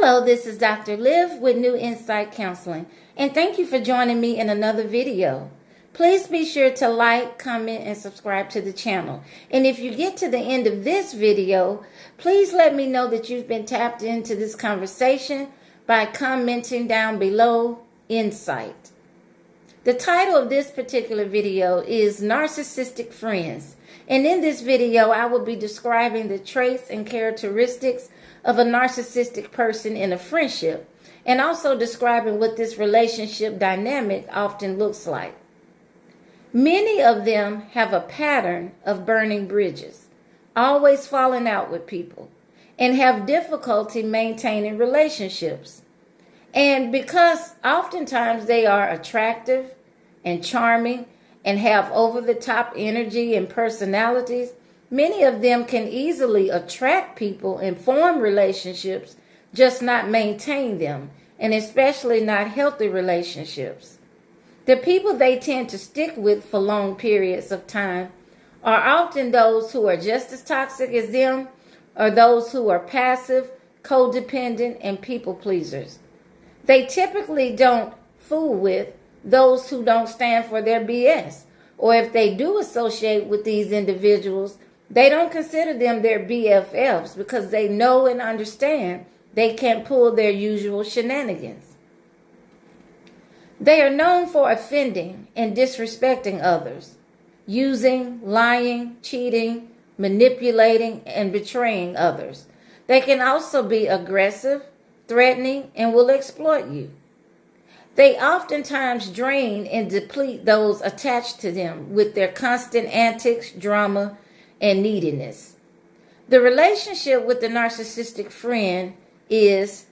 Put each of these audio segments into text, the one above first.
Hello, this is Dr. Liv with New Insight Counseling, and thank you for joining me in another video. Please be sure to like, comment, and subscribe to the channel. And if you get to the end of this video, please let me know that you've been tapped into this conversation by commenting down below, Insight. The title of this particular video is Narcissistic Friends. And in this video, I will be describing the traits and characteristics of a narcissistic person in a friendship, and also describing what this relationship dynamic often looks like. Many of them have a pattern of burning bridges, always falling out with people, and have difficulty maintaining relationships. And because oftentimes they are attractive and charming and have over-the-top energy and personalities, many of them can easily attract people and form relationships, just not maintain them, and especially not healthy relationships. The people they tend to stick with for long periods of time are often those who are just as toxic as them, or those who are passive, codependent, and people pleasers. They typically don't fool with those who don't stand for their BS, or if they do associate with these individuals, they don't consider them their BFFs because they know and understand they can't pull their usual shenanigans. They are known for offending and disrespecting others, using, lying, cheating, manipulating, and betraying others. They can also be aggressive, threatening, and will exploit you. They oftentimes drain and deplete those attached to them with their constant antics, drama, and neediness. The relationship with the narcissistic friend is,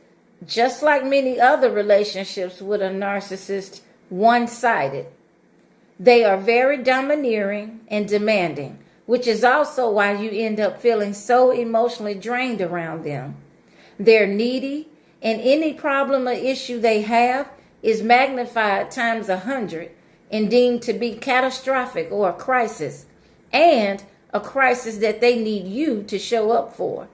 just like many other relationships with a narcissist, one-sided. They are very domineering and demanding, which is also why you end up feeling so emotionally drained around them. They're needy, and any problem or issue they have is magnified times 100 and deemed to be catastrophic or a crisis, and a crisis that they need you to show up for.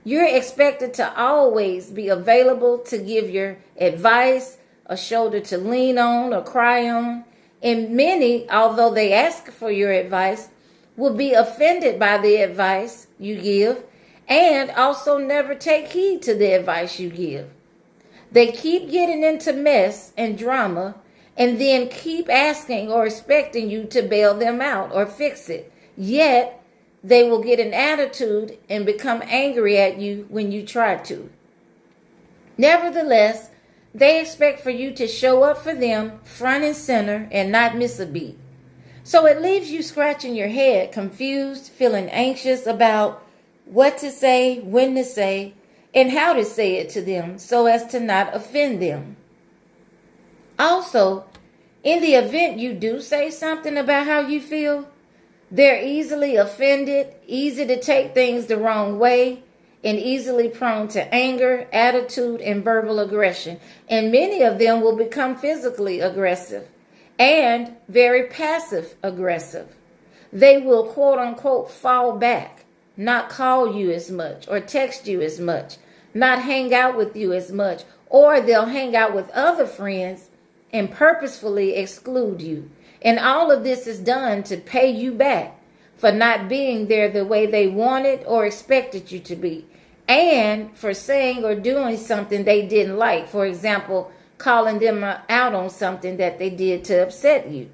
You're expected to always be available to give your advice, a shoulder to lean on or cry on, and many, although they ask for your advice, will be offended by the advice you give and also never take heed to the advice you give. They keep getting into mess and drama and then keep asking or expecting you to bail them out or fix it. Yet, they will get an attitude and become angry at you when you try to. Nevertheless, they expect for you to show up for them front and center and not miss a beat. So it leaves you scratching your head, confused, feeling anxious about what to say, when to say, and how to say it to them so as to not offend them. Also, in the event you do say something about how you feel, they're easily offended, easy to take things the wrong way, and easily prone to anger, attitude, and verbal aggression. And many of them will become physically aggressive and very passive aggressive. They will, quote unquote, fall back, not call you as much or text you as much, not hang out with you as much, or they'll hang out with other friends and purposefully exclude you. And all of this is done to pay you back for not being there the way they wanted or expected you to be, and for saying or doing something they didn't like. For example, calling them out on something that they did to upset you.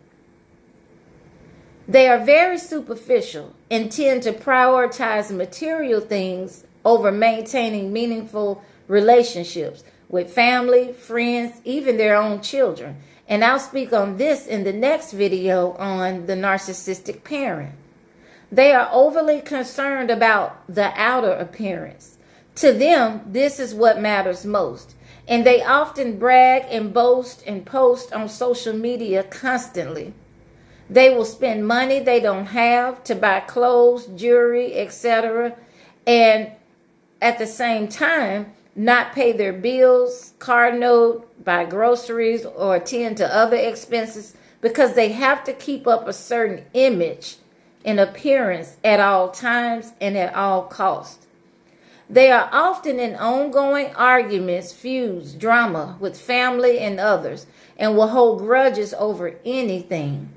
They are very superficial and tend to prioritize material things over maintaining meaningful relationships with family, friends, even their own children. And I'll speak on this in the next video on the narcissistic parent. They are overly concerned about the outer appearance. To them, this is what matters most. And they often brag and boast and post on social media constantly. They will spend money they don't have to buy clothes, jewelry, etc. And at the same time, not pay their bills, car note, buy groceries, or attend to other expenses because they have to keep up a certain image and appearance at all times and at all costs. They are often in ongoing arguments, feuds, drama with family and others, and will hold grudges over anything.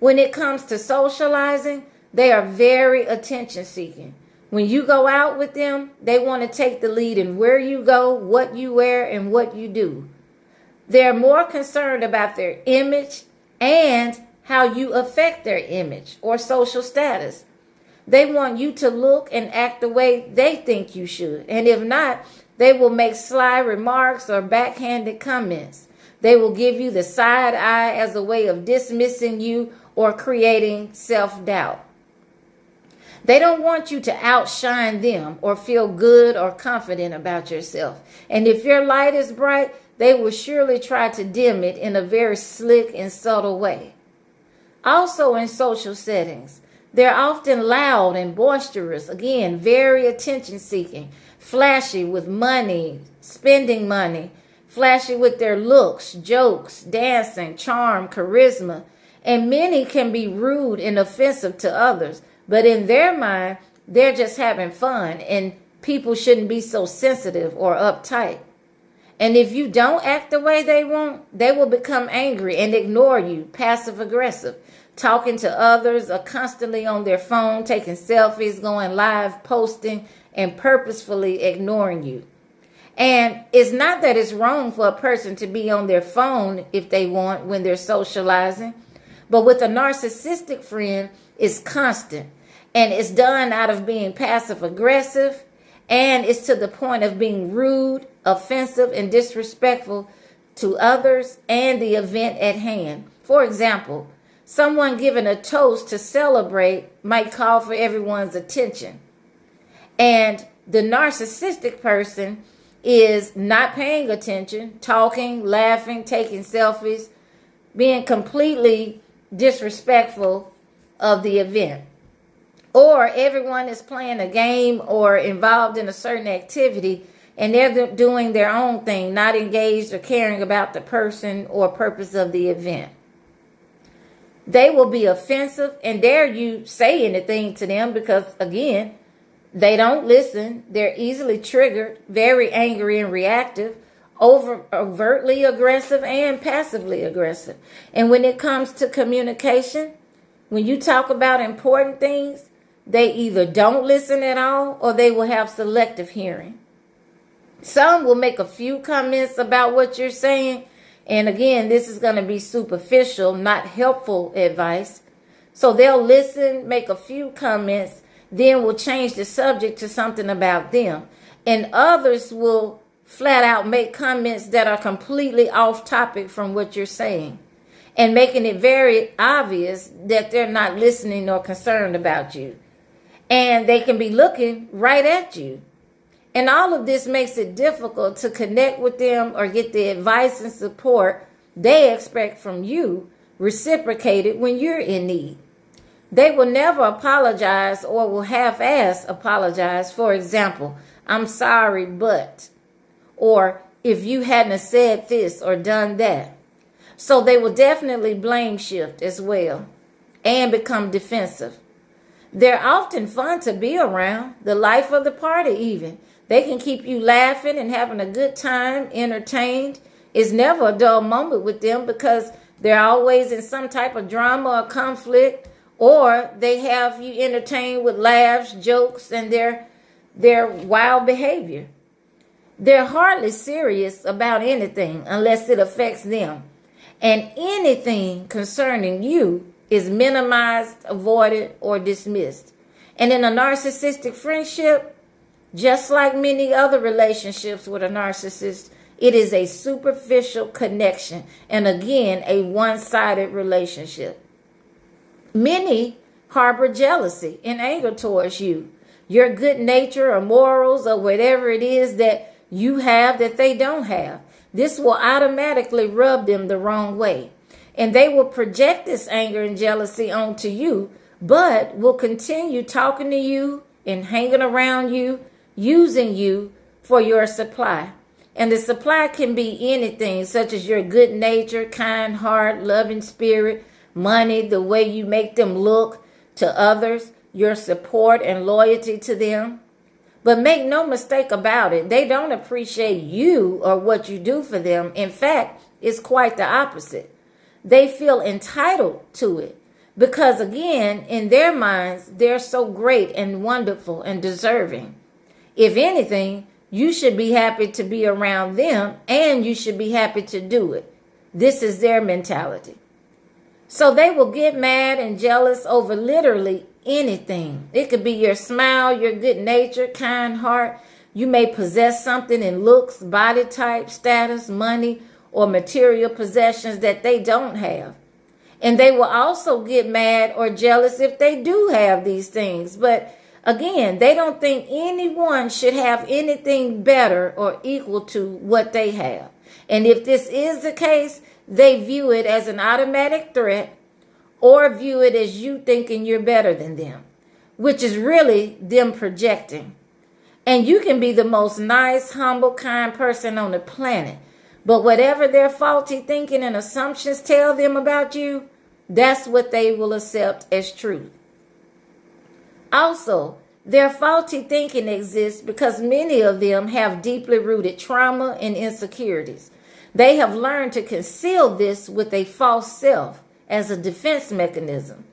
When it comes to socializing, they are very attention seeking. When you go out with them, they want to take the lead in where you go, what you wear, and what you do. They're more concerned about their image and how you affect their image or social status. They want you to look and act the way they think you should. And if not, they will make sly remarks or backhanded comments. They will give you the side eye as a way of dismissing you or creating self-doubt. They don't want you to outshine them or feel good or confident about yourself. And if your light is bright, they will surely try to dim it in a very slick and subtle way. Also in social settings, they're often loud and boisterous, again, very attention-seeking, flashy with money, spending money, flashy with their looks, jokes, dancing, charm, charisma, and many can be rude and offensive to others, but in their mind, they're just having fun, and people shouldn't be so sensitive or uptight. And if you don't act the way they want, they will become angry and ignore you, passive-aggressive, talking to others, or constantly on their phone, taking selfies, going live, posting, and purposefully ignoring you. And it's not that it's wrong for a person to be on their phone if they want when they're socializing, but with a narcissistic friend, it's constant, and it's done out of being passive-aggressive, and it's to the point of being rude, offensive, and disrespectful to others and the event at hand. For example, someone giving a toast to celebrate might call for everyone's attention. And the narcissistic person is not paying attention, talking, laughing, taking selfies, being completely disrespectful of the event. Or everyone is playing a game or involved in a certain activity, and they're doing their own thing, not engaged or caring about the person or purpose of the event. They will be offensive and dare you say anything to them because, again, they don't listen. They're easily triggered, very angry and reactive, overtly aggressive and passively aggressive. And when it comes to communication, when you talk about important things, they either don't listen at all or they will have selective hearing. Some will make a few comments about what you're saying. And again, this is going to be superficial, not helpful advice. So they'll listen, make a few comments, then will change the subject to something about them. And others will flat out make comments that are completely off topic from what you're saying, and making it very obvious that they're not listening or concerned about you. And they can be looking right at you. And all of this makes it difficult to connect with them or get the advice and support they expect from you reciprocated when you're in need. They will never apologize or will half-ass apologize. For example, I'm sorry, but, or if you hadn't said this or done that. So they will definitely blame shift as well and become defensive. They're often fun to be around, the life of the party even. They can keep you laughing and having a good time, entertained. It's never a dull moment with them because they're always in some type of drama or conflict, or they have you entertained with laughs, jokes, and their wild behavior. They're hardly serious about anything unless it affects them. And anything concerning you is minimized, avoided, or dismissed. And in a narcissistic friendship, just like many other relationships with a narcissist, it is a superficial connection and, again, a one-sided relationship. Many harbor jealousy and anger towards you, your good nature or morals or whatever it is that you have that they don't have. This will automatically rub them the wrong way. And they will project this anger and jealousy onto you, but will continue talking to you and hanging around you, using you for your supply. And the supply can be anything, such as your good nature, kind heart, loving spirit, money, the way you make them look to others, your support and loyalty to them. But make no mistake about it, they don't appreciate you or what you do for them. In fact, it's quite the opposite. They feel entitled to it because, again, in their minds, they're so great and wonderful and deserving. If anything, you should be happy to be around them and you should be happy to do it. This is their mentality. So they will get mad and jealous over literally anything. It could be your smile, your good nature, kind heart. You may possess something in looks, body type, status, money, or material possessions that they don't have. And they will also get mad or jealous if they do have these things. But again, they don't think anyone should have anything better or equal to what they have. And if this is the case, they view it as an automatic threat or view it as you thinking you're better than them, which is really them projecting. And you can be the most nice, humble, kind person on the planet, but whatever their faulty thinking and assumptions tell them about you, that's what they will accept as truth. Also, their faulty thinking exists because many of them have deeply rooted trauma and insecurities. They have learned to conceal this with a false self as a defense mechanism.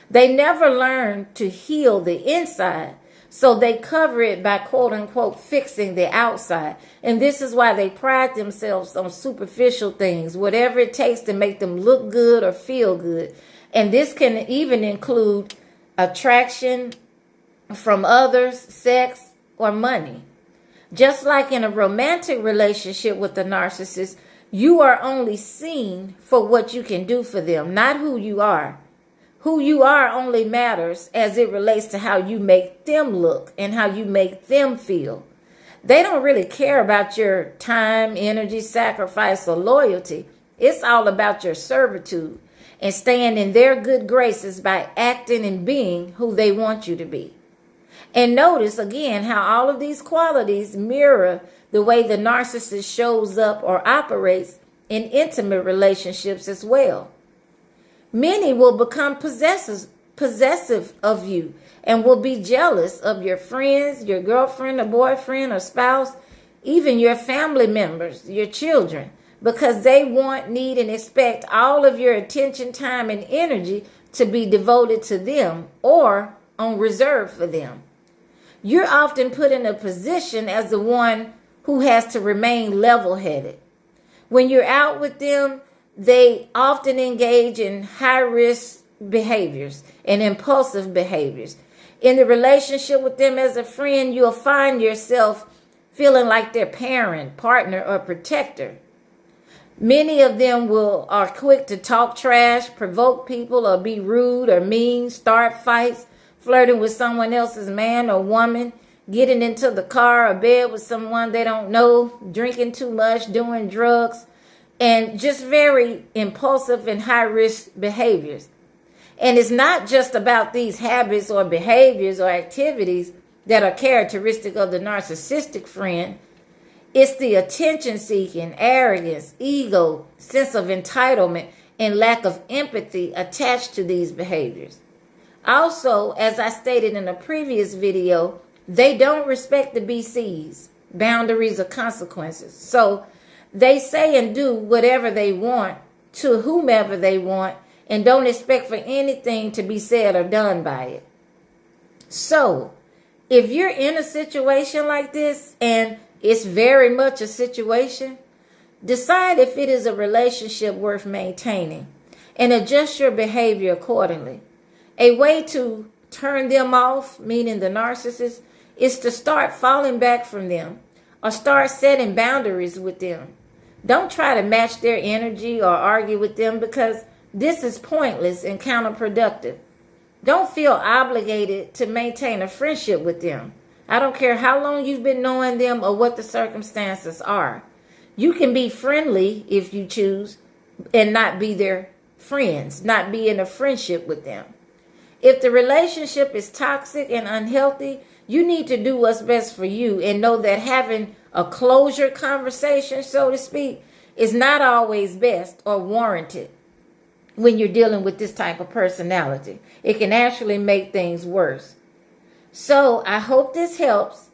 They never learn to heal the inside, so they cover it by quote unquote fixing the outside. And this is why they pride themselves on superficial things, whatever it takes to make them look good or feel good. And this can even include attraction from others, sex, or money. Just like in a romantic relationship with a narcissist, you are only seen for what you can do for them, not who you are. Who you are only matters as it relates to how you make them look and how you make them feel. They don't really care about your time, energy, sacrifice, or loyalty. It's all about your servitude and staying in their good graces by acting and being who they want you to be. And notice again how all of these qualities mirror the way the narcissist shows up or operates in intimate relationships as well. Many will become possessive of you and will be jealous of your friends, your girlfriend or boyfriend or spouse, even your family members, your children, because they want, need, and expect all of your attention, time, and energy to be devoted to them or on reserve for them. You're often put in a position as the one who has to remain level-headed. When you're out with them, they often engage in high-risk behaviors and impulsive behaviors. In the relationship with them as a friend, you'll find yourself feeling like their parent, partner, or protector. Many of them are quick to talk trash, provoke people, or be rude or mean, start fights, flirting with someone else's man or woman, getting into the car or bed with someone they don't know, drinking too much, doing drugs, and just very impulsive and high-risk behaviors. And it's not just about these habits or behaviors or activities that are characteristic of the narcissistic friend. It's the attention-seeking, arrogance, ego, sense of entitlement, and lack of empathy attached to these behaviors. Also, as I stated in a previous video, they don't respect the BCs, boundaries or consequences. So they say and do whatever they want to whomever they want and don't expect for anything to be said or done by it. So if you're in a situation like this, and it's very much a situation, decide if it is a relationship worth maintaining and adjust your behavior accordingly. A way to turn them off, meaning the narcissist, is to start falling back from them or start setting boundaries with them. Don't try to match their energy or argue with them because this is pointless and counterproductive. Don't feel obligated to maintain a friendship with them. I don't care how long you've been knowing them or what the circumstances are. You can be friendly if you choose and not be their friends, not be in a friendship with them. If the relationship is toxic and unhealthy, you need to do what's best for you and know that having a closure conversation, so to speak, is not always best or warranted when you're dealing with this type of personality. It can actually make things worse. So I hope this helps.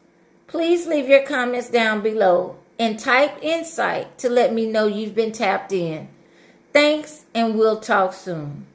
Please leave your comments down below and type insight to let me know you've been tapped in. Thanks, and we'll talk soon.